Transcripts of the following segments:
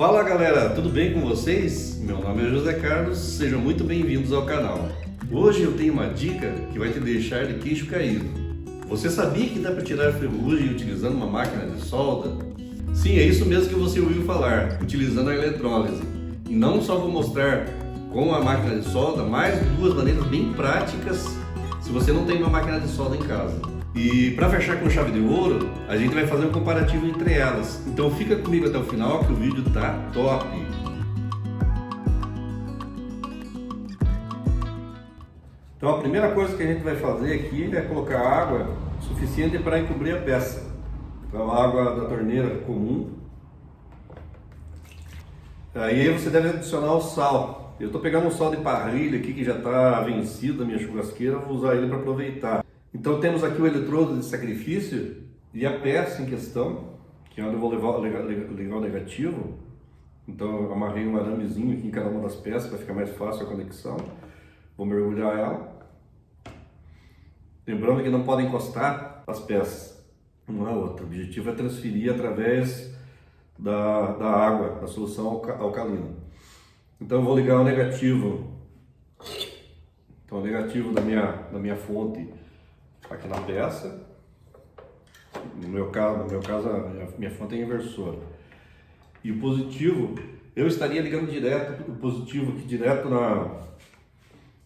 Fala galera, tudo bem com vocês? Meu nome é José Carlos, sejam muito bem-vindos ao canal. Hoje eu tenho uma dica que vai te deixar de queixo caído. Você sabia que dá para tirar ferrugem utilizando uma máquina de solda? Sim, é isso mesmo que você ouviu falar, utilizando a eletrólise. E não só vou mostrar com a máquina de solda, mas duas maneiras bem práticas se você não tem uma máquina de solda em casa. E para fechar com chave de ouro, a gente vai fazer um comparativo entre elas. Então fica comigo até o final que o vídeo tá top! Então a primeira coisa que a gente vai fazer aqui é colocar água suficiente para encobrir a peça. Então a água da torneira comum. Aí você deve adicionar o sal. Eu estou pegando um sal de parrilha aqui que já está vencido da minha churrasqueira, vou usar ele para aproveitar. Então temos aqui o eletrodo de sacrifício e a peça em questão, que é onde eu vou ligar o negativo. Então eu amarrei um aramezinho aqui em cada uma das peças para ficar mais fácil a conexão. Vou mergulhar ela. Lembrando que não pode encostar as peças uma na outra. O objetivo é transferir através da água, da solução alcalina. Então eu vou ligar o negativo. Então o negativo da minha fonte aqui na peça. No meu caso a minha fonte é inversora. E o positivo, eu estaria ligando direto o positivo aqui direto no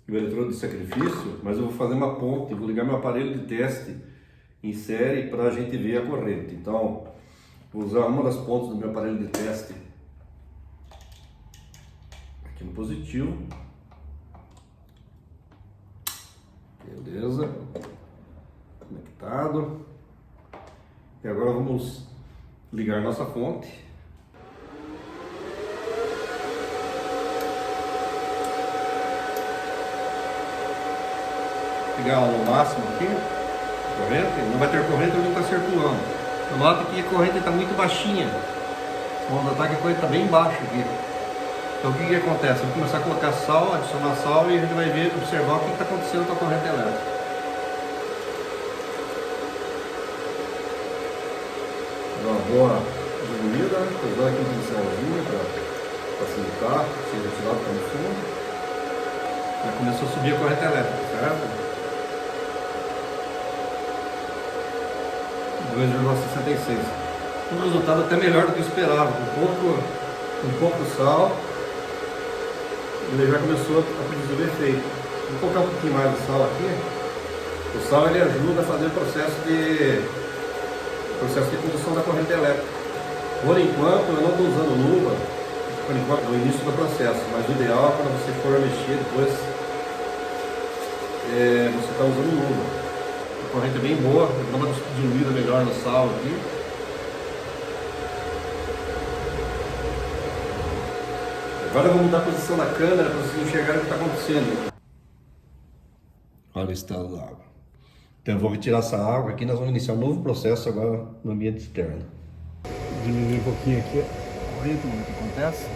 eletrodo de sacrifício, mas eu vou fazer uma ponte, vou ligar meu aparelho de teste em série para a gente ver a corrente. Então, vou usar uma das pontas do meu aparelho de teste aqui no positivo. Beleza. Conectado. E agora vamos ligar nossa fonte. Pegar o máximo aqui, corrente, não vai ter corrente, ele está circulando. Eu noto que a corrente está muito baixinha. Quando ataque a corrente está bem baixa aqui. Então o que acontece? Eu vou começar a colocar sal, adicionar sal e a gente vai ver, observar o que está acontecendo com a corrente elétrica. Uma boa diluída, usando aqui um pincelzinho para facilitar, sem retirar para o fundo. Já começou a subir a corrente elétrica, certo? 2,66. Um resultado até melhor do que eu esperava, com pouco sal, ele já começou a produzir o efeito. Vou colocar um pouquinho mais de sal aqui. O sal ele ajuda a fazer o processo de condução da corrente elétrica. Por enquanto eu não estou usando luva, por enquanto no início do processo, mas o ideal é quando você for mexer depois, você está usando luva. A corrente é bem boa, dá uma diluída melhor no sal aqui. Agora eu vou mudar a posição da câmera para vocês enxergarem o que está acontecendo. Olha o estado da água. Então eu vou retirar essa água aqui, nós vamos iniciar um novo processo agora no ambiente externo. Diminuir um pouquinho aqui o ritmo do que acontece.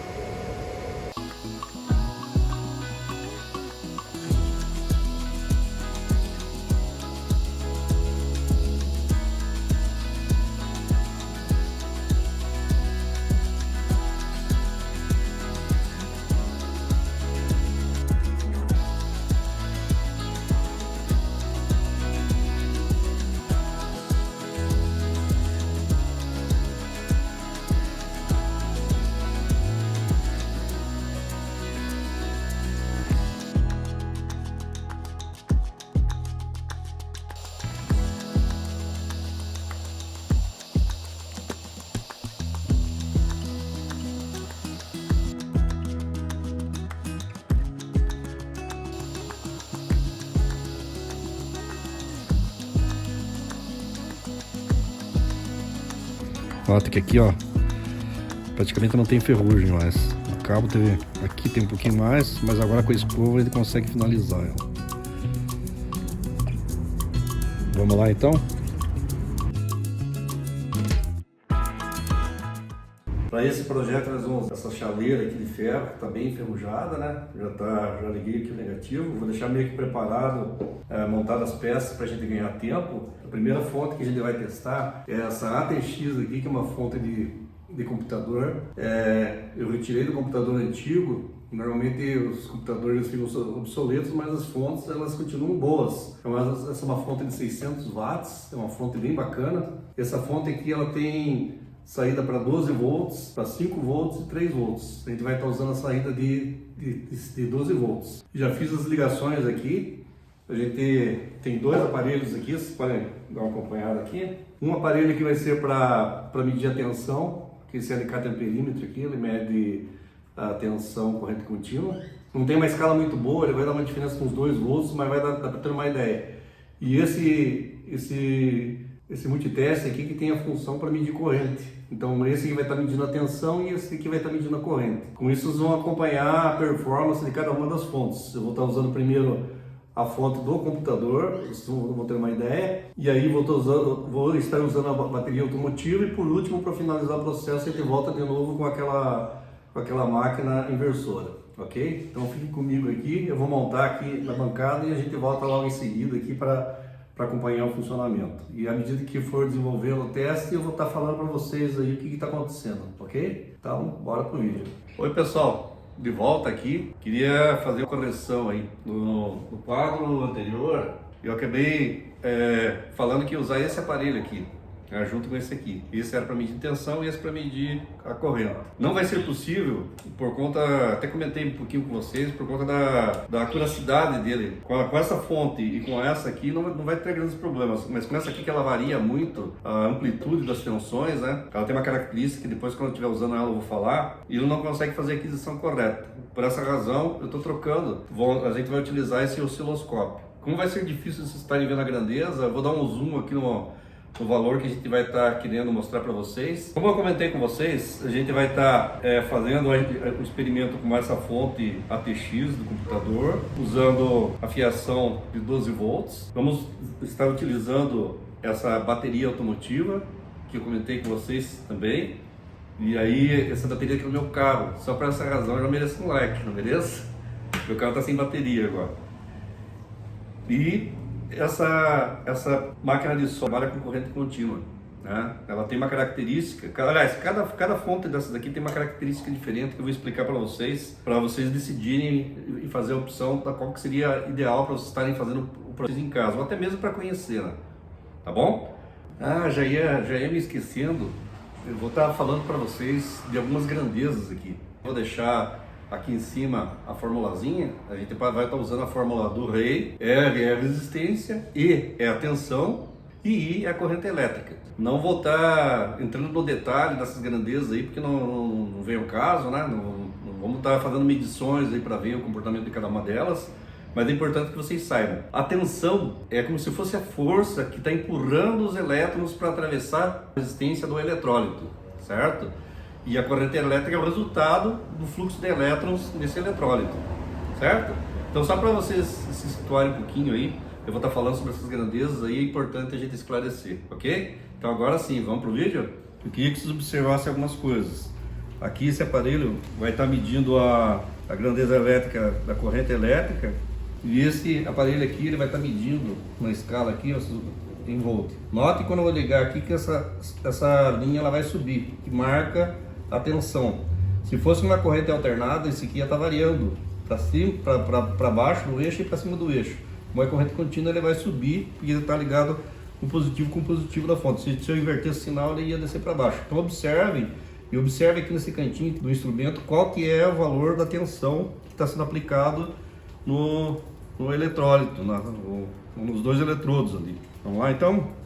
Nota que aqui, ó, praticamente não tem ferrugem mais. O cabo teve, aqui tem um pouquinho mais, mas agora com a escova ele consegue finalizar ela. Vamos lá então? Para esse projeto nós vamos usar essa chaleira aqui de ferro, que está bem enferrujada, né? Já liguei aqui o negativo, vou deixar meio que preparado, montado as peças para a gente ganhar tempo. A primeira fonte que a gente vai testar é essa ATX aqui, que é uma fonte de de computador. Eu retirei do computador antigo. Normalmente os computadores ficam obsoletos, mas as fontes elas continuam boas. Então essa é uma fonte de 600 watts, é uma fonte bem bacana. Essa fonte aqui ela tem saída para 12 volts, para 5 volts e 3 volts. A gente vai estar usando a saída de 12 volts. Já fiz as ligações aqui. A gente tem dois aparelhos aqui, vocês podem dar uma acompanhada aqui. Um aparelho que vai ser para medir a tensão, que esse alicate amperímetro aqui, ele mede a tensão corrente contínua. Não tem uma escala muito boa, ele vai dar uma diferença com uns 2 volts, mas vai dar para ter uma ideia. E esse multiteste aqui que tem a função para medir corrente. Então esse aqui vai estar medindo a tensão e esse aqui vai estar medindo a corrente. Com isso vocês vão acompanhar a performance de cada uma das fontes. Eu vou estar usando primeiro a fonte do computador, vocês vão ter uma ideia. E aí vou estar usando a bateria automotiva e por último, para finalizar o processo, a gente volta de novo com aquela máquina inversora, ok? Então fique comigo aqui, eu vou montar aqui na bancada e a gente volta logo em seguida aqui para acompanhar o funcionamento. E à medida que for desenvolvendo o teste, eu vou estar falando para vocês aí o que está acontecendo, ok? Então, bora pro vídeo. Oi pessoal, de volta aqui. Queria fazer uma correção aí. No quadro anterior, eu acabei falando que ia usar esse aparelho aqui, junto com esse aqui. Esse era para medir tensão e esse para medir a corrente. Não vai ser possível por conta, até comentei um pouquinho com vocês, por conta da acuracidade dele. Com essa fonte e com essa aqui não vai ter grandes problemas, mas com essa aqui que ela varia muito a amplitude das tensões, né? Ela tem uma característica que depois quando eu estiver usando ela eu vou falar, e ele não consegue fazer a aquisição correta. Por essa razão eu estou trocando, a gente vai utilizar esse osciloscópio. Como vai ser difícil vocês estarem vendo a grandeza, eu vou dar um zoom aqui no valor que a gente vai estar querendo mostrar para vocês. Como eu comentei com vocês, a gente vai estar fazendo o experimento com essa fonte ATX do computador, usando a fiação de 12 volts. Vamos estar utilizando essa bateria automotiva, que eu comentei com vocês também. E aí, essa bateria aqui no meu carro, só por essa razão eu já mereço um like, não mereço? Meu carro está sem bateria agora. E essa máquina de som trabalha com corrente contínua, né? Ela tem uma característica, aliás, cada fonte dessas aqui tem uma característica diferente que eu vou explicar para vocês decidirem e fazer a opção da qual que seria ideal para vocês estarem fazendo o processo em casa, ou até mesmo para conhecer, né? Tá bom? Já ia me esquecendo, eu vou estar falando para vocês de algumas grandezas aqui. Vou deixar aqui em cima a formulazinha, a gente vai estar usando a fórmula do Rey. R é a resistência, E é a tensão e I é a corrente elétrica. Não vou estar entrando no detalhe dessas grandezas aí, porque não vem ao caso, né? Não vamos estar fazendo medições aí para ver o comportamento de cada uma delas, mas é importante que vocês saibam. A tensão é como se fosse a força que está empurrando os elétrons para atravessar a resistência do eletrólito, certo? E a corrente elétrica é o resultado do fluxo de elétrons nesse eletrólito, certo? Então, só para vocês se situarem um pouquinho aí, eu vou estar falando sobre essas grandezas aí, é importante a gente esclarecer, ok? Então, agora sim, vamos para o vídeo? Eu queria que vocês observassem algumas coisas. Aqui, esse aparelho vai estar medindo a grandeza elétrica da corrente elétrica, e esse aparelho aqui, ele vai estar medindo uma escala aqui, em volt. Note quando eu vou ligar aqui que essa linha ela vai subir, que marca a tensão. Se fosse uma corrente alternada, esse aqui ia estar variando para cima, para baixo do eixo e para cima do eixo. Como é corrente contínua, ele vai subir porque ele está ligado o positivo com o positivo da fonte. Se eu inverter esse sinal, ele ia descer para baixo. Então observe aqui nesse cantinho do instrumento qual que é o valor da tensão que está sendo aplicado no eletrólito, nos dois eletrodos ali. Vamos lá então?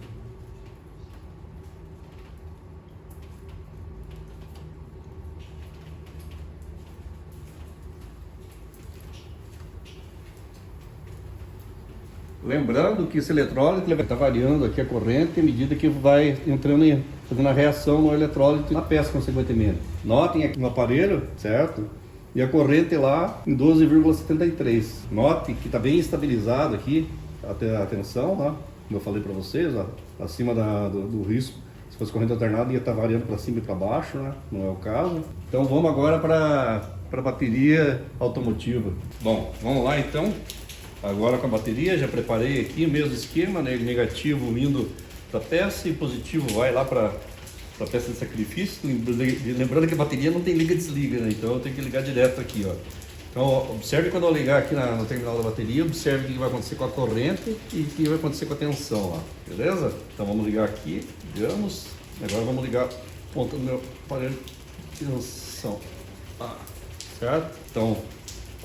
Lembrando que esse eletrólito vai estar variando aqui a corrente à medida que vai entrando fazendo a reação no eletrólito e na peça consequentemente. Notem aqui no aparelho, certo? E a corrente lá em 12,73. Note que está bem estabilizado aqui a tensão, tá? Como eu falei para vocês, ó, acima do risco. Se fosse corrente alternada ia estar variando para cima e para baixo, né? Não é o caso. Então vamos agora para a bateria automotiva. Bom, vamos lá então. Agora com a bateria, já preparei aqui o mesmo esquema, né? Negativo indo para a peça e positivo vai lá para para peça de sacrifício, lembrando que a bateria não tem liga e desliga, né? Então eu tenho que ligar direto aqui, ó. Então, ó, observe quando eu ligar aqui no terminal da bateria, observe o que vai acontecer com a corrente e o que vai acontecer com a tensão lá, beleza? Então vamos ligar aqui, ligamos. Agora vamos ligar ponta do meu aparelho de tensão. Certo? Então,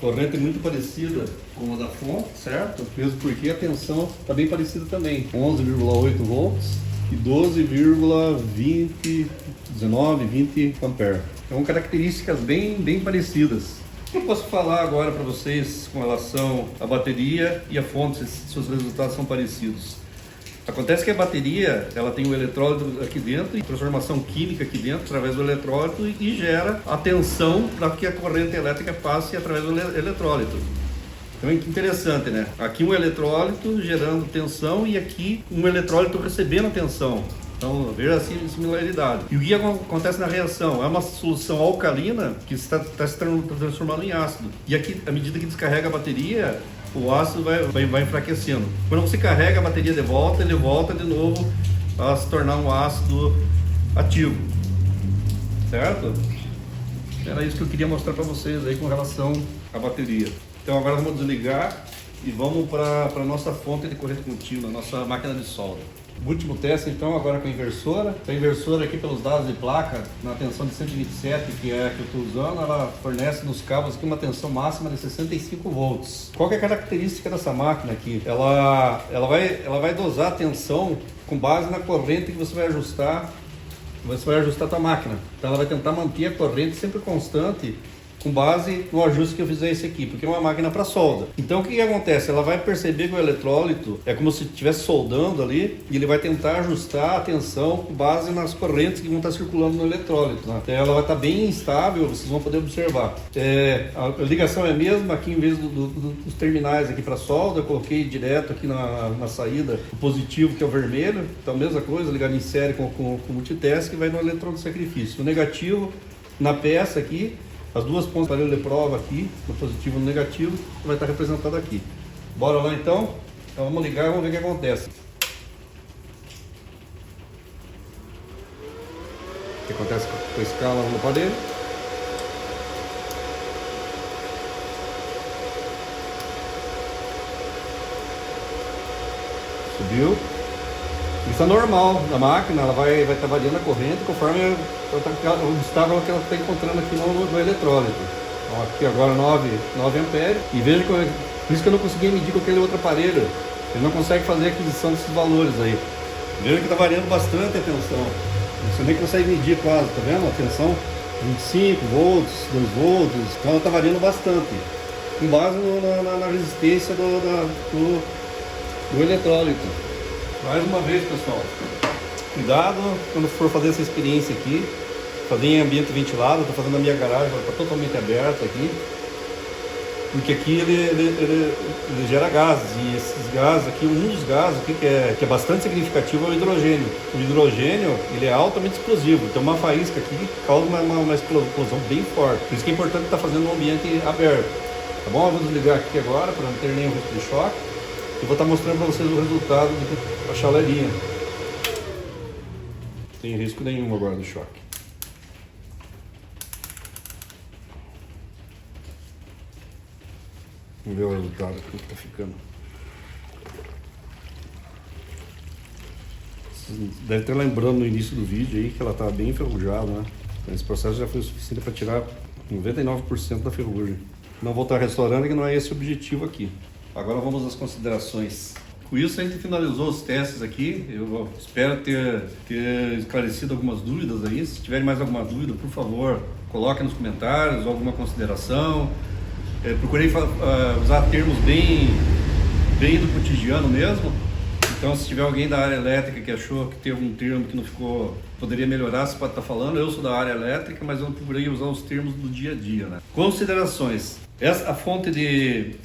corrente muito parecida com a da fonte, certo? Mesmo porque a tensão está bem parecida também. 11,8 volts e 12,20, 19, 20 ampere. Então, características bem parecidas. O que eu posso falar agora para vocês com relação à bateria e a fonte, se os resultados são parecidos? Acontece que a bateria, ela tem o eletrólito aqui dentro e transformação química aqui dentro através do eletrólito e gera a tensão para que a corrente elétrica passe através do eletrólito. Então é interessante, né? Aqui um eletrólito gerando tensão e aqui um eletrólito recebendo a tensão. Então, veja a similaridade. E o que acontece na reação? É uma solução alcalina que está se transformando em ácido. E aqui, à medida que descarrega a bateria, o ácido vai enfraquecendo. Quando você carrega a bateria de volta, ele volta de novo a se tornar um ácido ativo. Certo? Era isso que eu queria mostrar para vocês aí com relação à bateria. Então agora vamos desligar e vamos para a nossa fonte de corrente contínua, nossa máquina de solda. O último teste então agora com a inversora. A inversora aqui pelos dados de placa, na tensão de 127 que é a que eu estou usando, ela fornece nos cabos aqui uma tensão máxima de 65 volts. Qual que é a característica dessa máquina aqui? Ela vai dosar a tensão com base na corrente que você vai ajustar a tua máquina. Então ela vai tentar manter a corrente sempre constante com base no ajuste que eu fizer esse aqui, porque é uma máquina para solda. Então o que acontece? Ela vai perceber que o eletrólito é como se estivesse soldando ali e ele vai tentar ajustar a tensão com base nas correntes que vão estar circulando no eletrólito, né? Então ela vai estar bem instável, vocês vão poder observar. A ligação é a mesma, aqui em vez dos terminais aqui para solda, eu coloquei direto aqui na saída o positivo, que é o vermelho. Então a mesma coisa, ligado em série com o multitask, que vai no eletrodo de sacrifício. O negativo na peça aqui, as duas pontas do aparelho de prova aqui, no positivo e no negativo, vai estar representado aqui. Bora lá então? Então vamos ligar e vamos ver o que acontece. O que acontece com a escala no aparelho? Subiu. Isso é normal da máquina, ela vai estar variando a corrente conforme o obstáculo que ela está encontrando aqui no eletrólito. Então, aqui agora 9 ampere. E veja que por isso que eu não consegui medir com aquele outro aparelho. Ele não consegue fazer a aquisição desses valores aí. Veja que está variando bastante a tensão. Você nem consegue medir quase, tá vendo? A tensão 25 volts, 2 volts. Então ela está variando bastante. Com base na resistência do eletrólito. Mais uma vez, pessoal, cuidado quando for fazer essa experiência aqui, fazer em ambiente ventilado. Estou fazendo a minha garagem, ela está totalmente aberta aqui, porque aqui ele gera gases, e esses gases aqui, um dos gases aqui que é bastante significativo é o hidrogênio. O hidrogênio, ele é altamente explosivo, então uma faísca aqui causa uma explosão bem forte, por isso que é importante estar fazendo um ambiente aberto, tá bom? Eu vou desligar aqui agora para não ter nenhum risco de choque. Eu vou estar mostrando para vocês o resultado da chalerinha. Não tem risco nenhum agora do choque. Vamos ver o resultado, como está ficando. Vocês devem estar lembrando no início do vídeo aí que ela está bem enferrujada, né? Esse processo já foi o suficiente para tirar 99% da ferrugem. Não vou estar restaurando, que não é esse o objetivo aqui. Agora vamos às considerações. Com isso a gente finalizou os testes aqui. Eu espero ter esclarecido algumas dúvidas aí. Se tiverem mais alguma dúvida, por favor, coloque nos comentários ou alguma consideração. Procurei usar termos bem do cotidiano mesmo. Então, se tiver alguém da área elétrica que achou que tem algum termo que não ficou, poderia melhorar, você pode estar falando. Eu sou da área elétrica, mas eu não procurei usar os termos do dia a dia, né? Considerações. A fonte de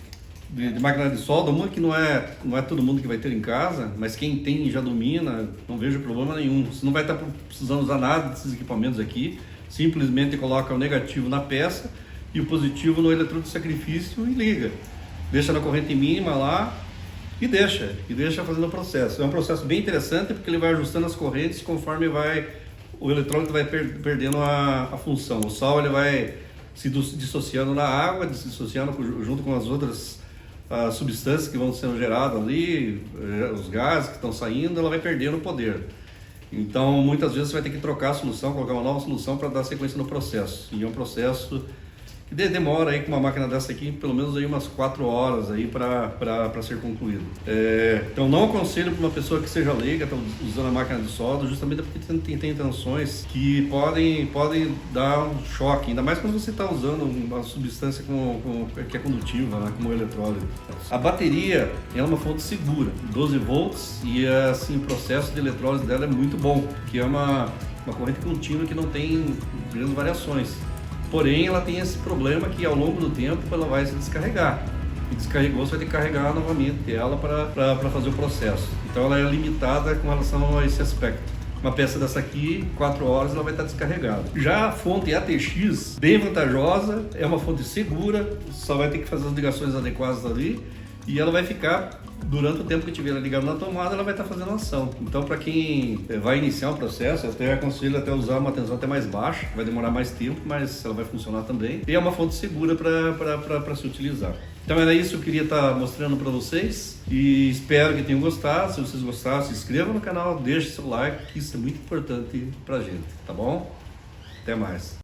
máquina de solda, uma que não é todo mundo que vai ter em casa, mas quem tem já domina, não vejo problema nenhum. Você não vai estar precisando usar nada desses equipamentos aqui, simplesmente coloca o negativo na peça e o positivo no eletrodo de sacrifício e liga. Deixa na corrente mínima lá e deixa fazendo o processo. É um processo bem interessante porque ele vai ajustando as correntes conforme vai o eletrólito vai perdendo a função. O sal ele vai se dissociando na água, se dissociando junto com as outras substâncias que vão sendo geradas ali, os gases que estão saindo, ela vai perdendo o poder. Então, muitas vezes você vai ter que trocar a solução, colocar uma nova solução para dar sequência no processo. E é um processo que demora aí com uma máquina dessa aqui, pelo menos aí umas 4 horas aí para ser concluído. Então, não aconselho para uma pessoa que seja leiga, está usando a máquina de solda, justamente porque tem tensões que podem dar um choque, ainda mais quando você está usando uma substância que é condutiva, né, como o eletrólito. A bateria é uma fonte segura, 12 volts, e assim, o processo de eletrólise dela é muito bom, que é uma corrente contínua que não tem grandes variações. Porém, ela tem esse problema que ao longo do tempo ela vai se descarregar. E descarregou, você vai ter que carregar novamente ela para fazer o processo. Então ela é limitada com relação a esse aspecto. Uma peça dessa aqui, 4 horas, ela vai estar descarregada. Já a fonte ATX, bem vantajosa, é uma fonte segura, só vai ter que fazer as ligações adequadas ali e ela vai ficar, durante o tempo que estiver ligado na tomada, ela vai estar fazendo ação. Então, para quem vai iniciar um processo, eu até aconselho até usar uma tensão até mais baixa, vai demorar mais tempo, mas ela vai funcionar também. E é uma fonte segura para se utilizar. Então era isso que eu queria estar mostrando para vocês e espero que tenham gostado. Se vocês gostaram, se inscrevam no canal, deixe seu like, que isso é muito importante para a gente, tá bom? Até mais.